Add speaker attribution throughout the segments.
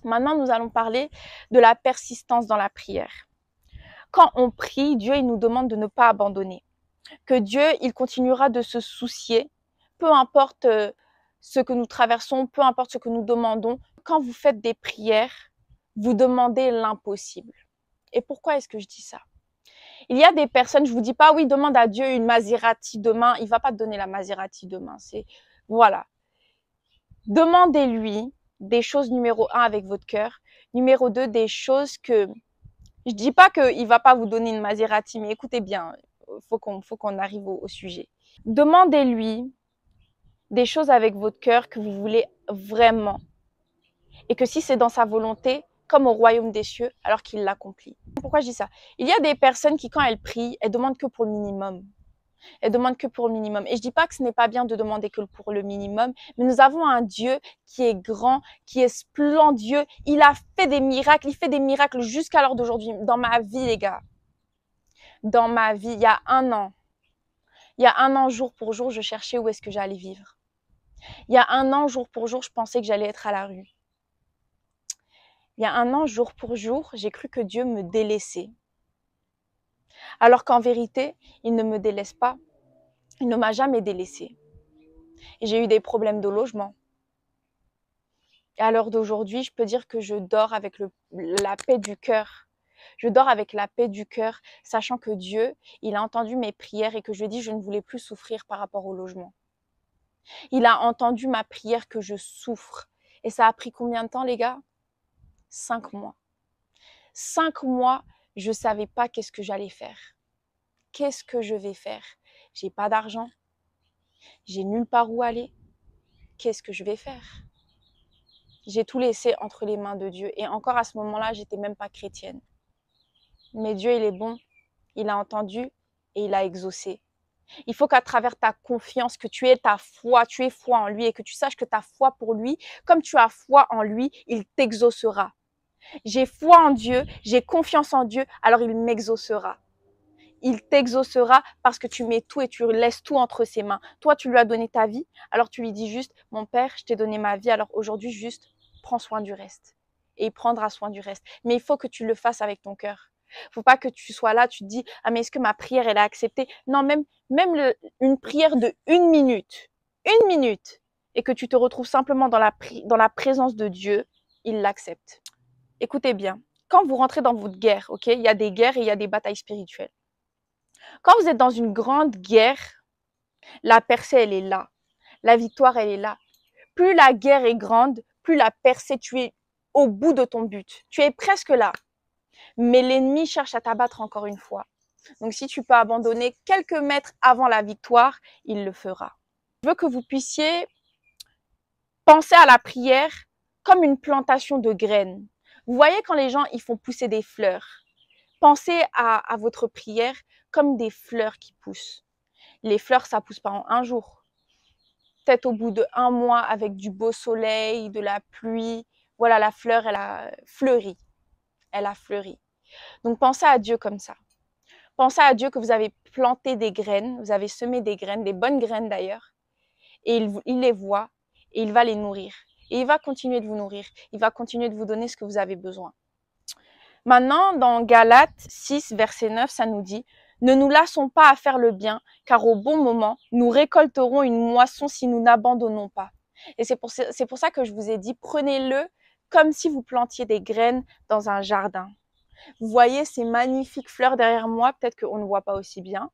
Speaker 1: Maintenant, nous allons parler de la persistance dans la prière. Quand on prie, Dieu il nous demande de ne pas abandonner. Que Dieu, il continuera de se soucier, peu importe ce que nous traversons, peu importe ce que nous demandons. Quand vous faites des prières, vous demandez l'impossible. Et pourquoi est-ce que je dis ça? Il y a des personnes, je vous dis pas, oui, demande à Dieu une Maserati demain. Il va pas te donner la Maserati demain. Voilà. Demandez-lui des choses numéro 1 avec votre cœur. Numéro 2, des choses que, je dis pas qu'il va pas vous donner une Maserati, mais écoutez bien, faut qu'on arrive au sujet. Demandez-lui des choses avec votre cœur que vous voulez vraiment. Et que si c'est dans sa volonté, comme au royaume des cieux, alors qu'il l'accomplit. Pourquoi je dis ça? Il y a des personnes qui, quand elles prient, elles demandent que pour le minimum. Elles demandent que pour le minimum. Et je dis pas que ce n'est pas bien de demander que pour le minimum, mais nous avons un Dieu qui est grand, qui est splendide. Il a fait des miracles, il fait des miracles jusqu'à l'heure d'aujourd'hui. Dans ma vie, les gars. Dans ma vie, il y a un an, jour pour jour, je cherchais où est-ce que j'allais vivre. Il y a un an, jour pour jour, je pensais que j'allais être à la rue. Il y a un an, jour pour jour, j'ai cru que Dieu me délaissait. Alors qu'en vérité, il ne me délaisse pas. Il ne m'a jamais délaissée. Et j'ai eu des problèmes de logement. Et à l'heure d'aujourd'hui, je peux dire que je dors avec la paix du cœur. Je dors avec la paix du cœur, sachant que Dieu, il a entendu mes prières et que je dis je ne voulais plus souffrir par rapport au logement. Il a entendu ma prière que je souffre. Et ça a pris combien de temps, les gars? 5 mois. 5 mois, je ne savais pas qu'est-ce que j'allais faire. Qu'est-ce que je vais faire? J'ai pas d'argent. J'ai nulle part où aller. Qu'est-ce que je vais faire? J'ai tout laissé entre les mains de Dieu. Et encore à ce moment-là, j'étais même pas chrétienne. Mais Dieu, il est bon. Il a entendu et il a exaucé. Il faut qu'à travers ta confiance, que tu aies ta foi, tu aies foi en lui et que tu saches que ta foi pour lui, comme tu as foi en lui, il t'exaucera. J'ai foi en Dieu, j'ai confiance en Dieu, alors il m'exaucera. Il t'exaucera parce que tu mets tout et tu laisses tout entre ses mains. Toi, tu lui as donné ta vie, alors tu lui dis juste, mon Père, je t'ai donné ma vie, alors aujourd'hui, juste prends soin du reste. Et il prendra soin du reste. Mais il faut que tu le fasses avec ton cœur. Faut pas que tu sois là, tu te dis, ah mais est-ce que ma prière, elle est acceptée? Non, même une prière de 1 minute, et que tu te retrouves simplement dans la présence de Dieu, il l'accepte. Écoutez bien, quand vous rentrez dans votre guerre, ok, il y a des guerres et il y a des batailles spirituelles. Quand vous êtes dans une grande guerre, la percée, elle est là. La victoire, elle est là. Plus la guerre est grande, plus la percée, tu es au bout de ton but. Tu es presque là. Mais l'ennemi cherche à t'abattre encore une fois. Donc si tu peux abandonner quelques mètres avant la victoire, il le fera. Je veux que vous puissiez penser à la prière comme une plantation de graines. Vous voyez quand les gens ils font pousser des fleurs. Pensez à votre prière comme des fleurs qui poussent. Les fleurs, ça pousse pas en un jour. Peut-être au bout d'1 mois avec du beau soleil, de la pluie. Voilà, la fleur, elle a fleuri. Elle a fleuri. Donc pensez à Dieu comme ça. Pensez à Dieu que vous avez planté des graines, vous avez semé des graines, des bonnes graines d'ailleurs, et il les voit et il va les nourrir. Et il va continuer de vous nourrir. Il va continuer de vous donner ce que vous avez besoin. Maintenant, dans Galates 6, verset 9, ça nous dit « Ne nous lassons pas à faire le bien, car au bon moment, nous récolterons une moisson si nous n'abandonnons pas. » Et c'est pour ça que je vous ai dit, prenez-le comme si vous plantiez des graines dans un jardin. Vous voyez ces magnifiques fleurs derrière moi, peut-être qu'on ne voit pas aussi bien.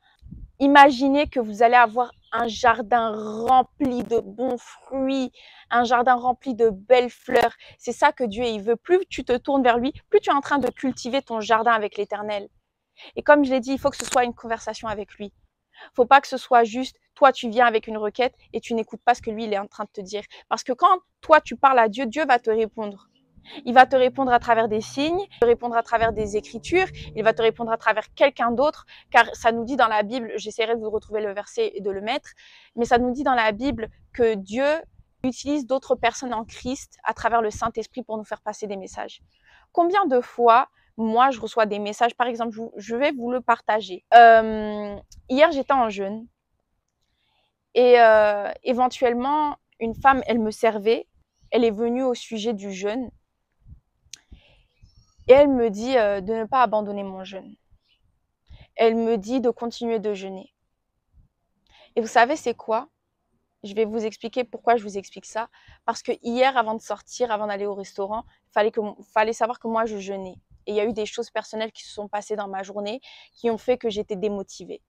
Speaker 1: Imaginez que vous allez avoir un jardin rempli de bons fruits, un jardin rempli de belles fleurs. C'est ça que Dieu il veut. Plus tu te tournes vers lui, plus tu es en train de cultiver ton jardin avec l'Éternel. Et comme je l'ai dit, il faut que ce soit une conversation avec lui. Faut pas que ce soit juste, toi tu viens avec une requête et tu n'écoutes pas ce que lui il est en train de te dire. Parce que quand toi tu parles à Dieu, Dieu va te répondre. Il va te répondre à travers des signes, il va te répondre à travers des écritures, il va te répondre à travers quelqu'un d'autre, car ça nous dit dans la Bible, j'essaierai de vous retrouver le verset et de le mettre, mais ça nous dit dans la Bible que Dieu utilise d'autres personnes en Christ à travers le Saint-Esprit pour nous faire passer des messages. Combien de fois, moi, je reçois des messages, par exemple, je vais vous le partager. Hier, j'étais en jeûne et éventuellement, une femme, elle me servait, elle est venue au sujet du jeûne. Et elle me dit de ne pas abandonner mon jeûne. Elle me dit de continuer de jeûner. Et vous savez, c'est quoi? Je vais vous expliquer pourquoi je vous explique ça. Parce que hier, avant de sortir, avant d'aller au restaurant, fallait savoir que moi, je jeûnais. Et il y a eu des choses personnelles qui se sont passées dans ma journée qui ont fait que j'étais démotivée.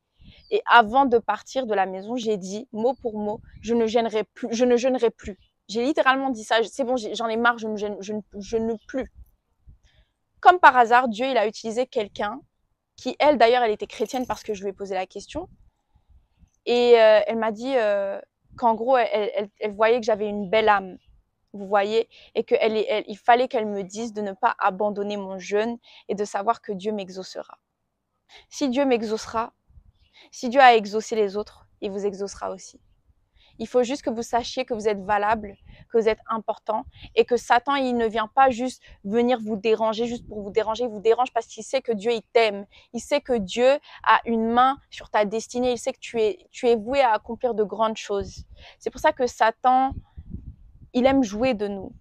Speaker 1: Et avant de partir de la maison, j'ai dit, mot pour mot, je ne jeûnerai plus. Je ne jeûnerai plus. J'ai littéralement dit ça. C'est bon, j'en ai marre, je ne plus. Comme par hasard, Dieu, il a utilisé quelqu'un qui, elle, d'ailleurs, elle était chrétienne parce que je lui ai posé la question. Et elle m'a dit qu'en gros, elle voyait que j'avais une belle âme, vous voyez, et qu'il fallait qu'elle me dise de ne pas abandonner mon jeûne et de savoir que Dieu m'exaucera. Si Dieu m'exaucera, si Dieu a exaucé les autres, il vous exaucera aussi. Il faut juste que vous sachiez que vous êtes valable, que vous êtes important et que Satan, il ne vient pas juste venir vous déranger juste pour vous déranger. Il vous dérange parce qu'il sait que Dieu, il t'aime. Il sait que Dieu a une main sur ta destinée. Il sait que tu es voué à accomplir de grandes choses. C'est pour ça que Satan, il aime jouer de nous.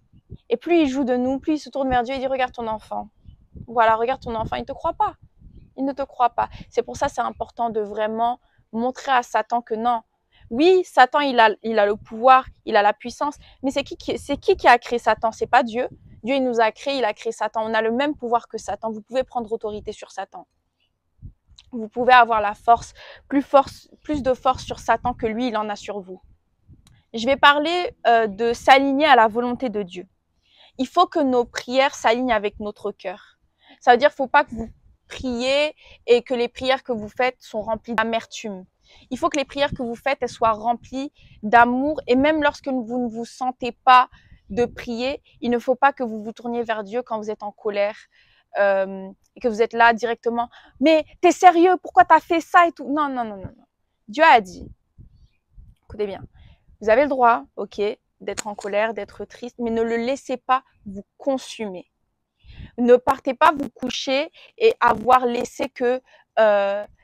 Speaker 1: Et plus il joue de nous, plus il se tourne vers Dieu et dit, regarde ton enfant. Voilà, regarde ton enfant. Il ne te croit pas. Il ne te croit pas. C'est pour ça que c'est important de vraiment montrer à Satan que non. Oui, Satan, il a le pouvoir, il a la puissance, mais c'est qui a créé Satan? C'est pas Dieu. Dieu, il nous a créé, il a créé Satan. On a le même pouvoir que Satan. Vous pouvez prendre autorité sur Satan. Vous pouvez avoir la force, plus de force sur Satan que lui, il en a sur vous. Je vais parler de s'aligner à la volonté de Dieu. Il faut que nos prières s'alignent avec notre cœur. Ça veut dire qu'il ne faut pas que vous priez et que les prières que vous faites sont remplies d'amertume. Il faut que les prières que vous faites, elles soient remplies d'amour. Et même lorsque vous ne vous sentez pas de prier, il ne faut pas que vous vous tourniez vers Dieu quand vous êtes en colère et que vous êtes là directement. Mais t'es sérieux? Pourquoi t'as fait ça et tout? Non, non, non, non, non. Dieu a dit, écoutez bien, vous avez le droit, ok, d'être en colère, d'être triste, mais ne le laissez pas vous consumer. Ne partez pas vous coucher et avoir laissé que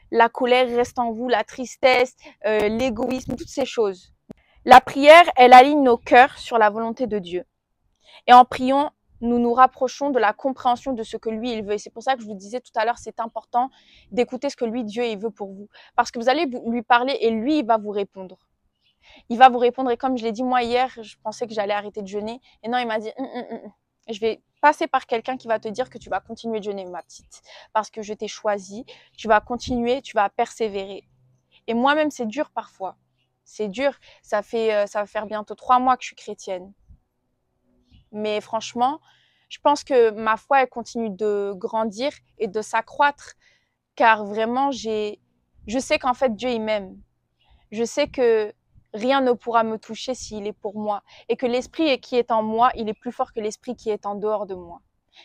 Speaker 1: la colère reste en vous, la tristesse, l'égoïsme, toutes ces choses. La prière, elle aligne nos cœurs sur la volonté de Dieu. Et en priant, nous nous rapprochons de la compréhension de ce que lui, il veut. Et c'est pour ça que je vous disais tout à l'heure, c'est important d'écouter ce que lui, Dieu, il veut pour vous. Parce que vous allez lui parler et lui, il va vous répondre. Il va vous répondre. Et comme je l'ai dit, moi, hier, je pensais que j'allais arrêter de jeûner. Et non, il m'a dit, je vais passer par quelqu'un qui va te dire que tu vas continuer de jeûner, ma petite. Parce que je t'ai choisi. Tu vas continuer, tu vas persévérer. Et moi-même, c'est dur parfois. C'est dur. Ça va faire bientôt 3 mois que je suis chrétienne. Mais franchement, je pense que ma foi, elle continue de grandir et de s'accroître. Car vraiment, je sais qu'en fait, Dieu, il m'aime. Je sais que rien ne pourra me toucher s'il est pour moi. Et que l'esprit qui est en moi, il est plus fort que l'esprit qui est en dehors de moi.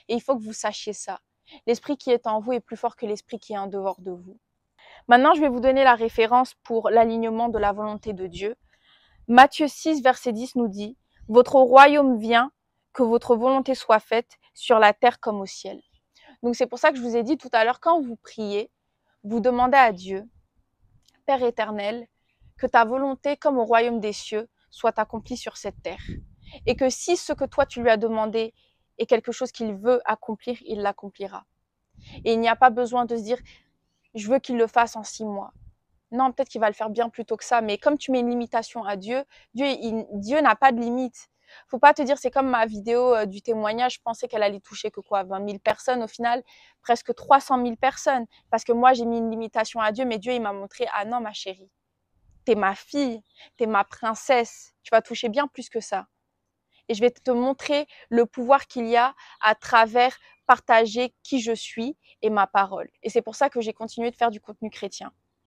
Speaker 1: Et il faut que vous sachiez ça. L'esprit qui est en vous est plus fort que l'esprit qui est en dehors de vous. Maintenant, je vais vous donner la référence pour l'alignement de la volonté de Dieu. Matthieu 6, verset 10 nous dit « Votre royaume vient, que votre volonté soit faite sur la terre comme au ciel. » Donc c'est pour ça que je vous ai dit tout à l'heure, quand vous priez, vous demandez à Dieu, Père éternel, que ta volonté, comme au royaume des cieux, soit accomplie sur cette terre. Et que si ce que toi tu lui as demandé est quelque chose qu'il veut accomplir, il l'accomplira. Et il n'y a pas besoin de se dire, je veux qu'il le fasse en 6 mois. Non, peut-être qu'il va le faire bien plus tôt que ça, mais comme tu mets une limitation à Dieu, Dieu n'a pas de limite. Faut pas te dire, c'est comme ma vidéo du témoignage, je pensais qu'elle allait toucher que quoi, 20 000 personnes, au final, presque 300 000 personnes. Parce que moi, j'ai mis une limitation à Dieu, mais Dieu, il m'a montré, ah non, ma chérie, t'es ma fille, t'es ma princesse, tu vas toucher bien plus que ça. Et je vais te montrer le pouvoir qu'il y a à travers partager qui je suis et ma parole. Et c'est pour ça que j'ai continué de faire du contenu chrétien.